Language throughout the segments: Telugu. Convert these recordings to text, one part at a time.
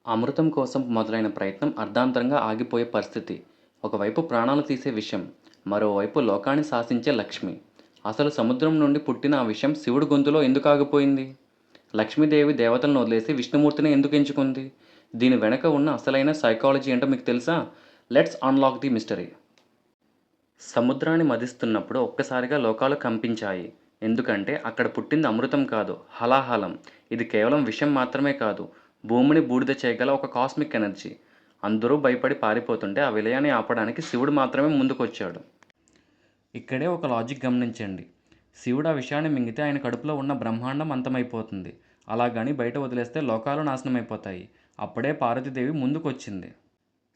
అమృతం కోసం మొదలైన ప్రయత్నం అర్ధాంతరంగా ఆగిపోయే పరిస్థితి. ఒకవైపు ప్రాణాలు తీసే విషం, మరోవైపు లోకాన్ని శాసించే లక్ష్మి. అసలు సముద్రం నుండి పుట్టిన ఆ విషం శివుడి గొంతులో ఎందుకు ఆగిపోయింది? లక్ష్మీదేవి దేవతలను వదిలేసి విష్ణుమూర్తిని ఎందుకు ఎంచుకుంది? దీని వెనక ఉన్న అసలైన సైకాలజీ ఏంటో మీకు తెలుసా? Let's unlock the mystery. సముద్రాన్ని మదిస్తున్నప్పుడు ఒక్కసారిగా లోకాలు కంపించాయి. ఎందుకంటే అక్కడ పుట్టింది అమృతం కాదు, హలాహలం. ఇది కేవలం విషం మాత్రమే కాదు, భూమిని బూడిద చేయగల ఒక కాస్మిక్ ఎనర్జీ. అందరూ భయపడి పారిపోతుంటే ఆ విలయాన్ని ఆపడానికి శివుడు మాత్రమే ముందుకొచ్చాడు. ఇక్కడే ఒక లాజిక్ గమనించండి. శివుడు ఆ విషయాన్ని మింగితే ఆయన కడుపులో ఉన్న బ్రహ్మాండం అంతమైపోతుంది. అలాగని బయట వదిలేస్తే లోకాలు నాశనమైపోతాయి. అప్పుడే పార్వతీదేవి ముందుకొచ్చింది.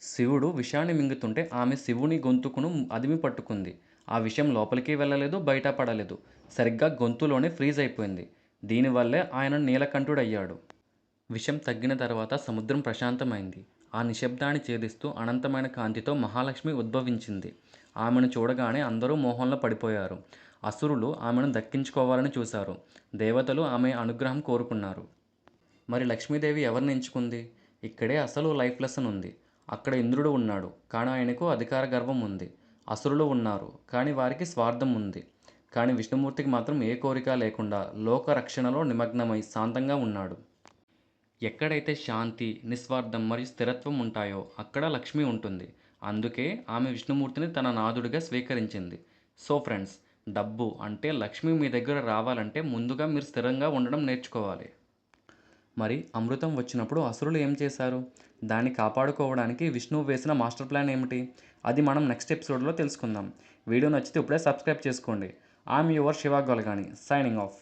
శివుడు విషాన్ని మింగుతుంటే ఆమె శివుని గొంతుకును అదిమి పట్టుకుంది. ఆ విషయం లోపలికి వెళ్ళలేదు, బయట పడలేదు. సరిగ్గా గొంతులోనే ఫ్రీజ్ అయిపోయింది. దీనివల్లే ఆయన నీలకంఠుడయ్యాడు. విషం తగ్గిన తర్వాత సముద్రం ప్రశాంతమైంది. ఆ నిశ్శబ్దాన్ని ఛేదిస్తూ అనంతమైన కాంతితో మహాలక్ష్మి ఉద్భవించింది. ఆమెను చూడగానే అందరూ మోహంలో పడిపోయారు. అసురులు ఆమెను దక్కించుకోవాలని చూశారు. దేవతలు ఆమె అనుగ్రహం కోరుకున్నారు. మరి లక్ష్మీదేవి ఎవరిని ఎంచుకుంది? ఇక్కడే అసలు లైఫ్ లెసన్ ఉంది. అక్కడ ఇంద్రుడు ఉన్నాడు, కానీ ఆయనకు అధికార గర్వం ఉంది. అసురులు ఉన్నారు, కానీ వారికి స్వార్థం ఉంది. కానీ విష్ణుమూర్తికి మాత్రం ఏ కోరిక లేకుండా లోక రక్షణలో నిమగ్నమై శాంతంగా ఉన్నాడు. ఎక్కడైతే శాంతి, నిస్వార్థం మరియు స్థిరత్వం ఉంటాయో అక్కడ లక్ష్మి ఉంటుంది. అందుకే ఆమె విష్ణుమూర్తిని తన నాథుడిగా స్వీకరించింది. సో ఫ్రెండ్స్, డబ్బు అంటే లక్ష్మి మీ దగ్గర రావాలంటే ముందుగా మీరు స్థిరంగా ఉండడం నేర్చుకోవాలి. మరి అమృతం వచ్చినప్పుడు అసురులు ఏం చేశారు? దాన్ని కాపాడుకోవడానికి విష్ణువు వేసిన మాస్టర్ ప్లాన్ ఏమిటి? అది మనం నెక్స్ట్ ఎపిసోడ్లో తెలుసుకుందాం. వీడియో నచ్చితే ఇప్పుడే సబ్స్క్రైబ్ చేసుకోండి. I'm your Shiva Golagani, signing off.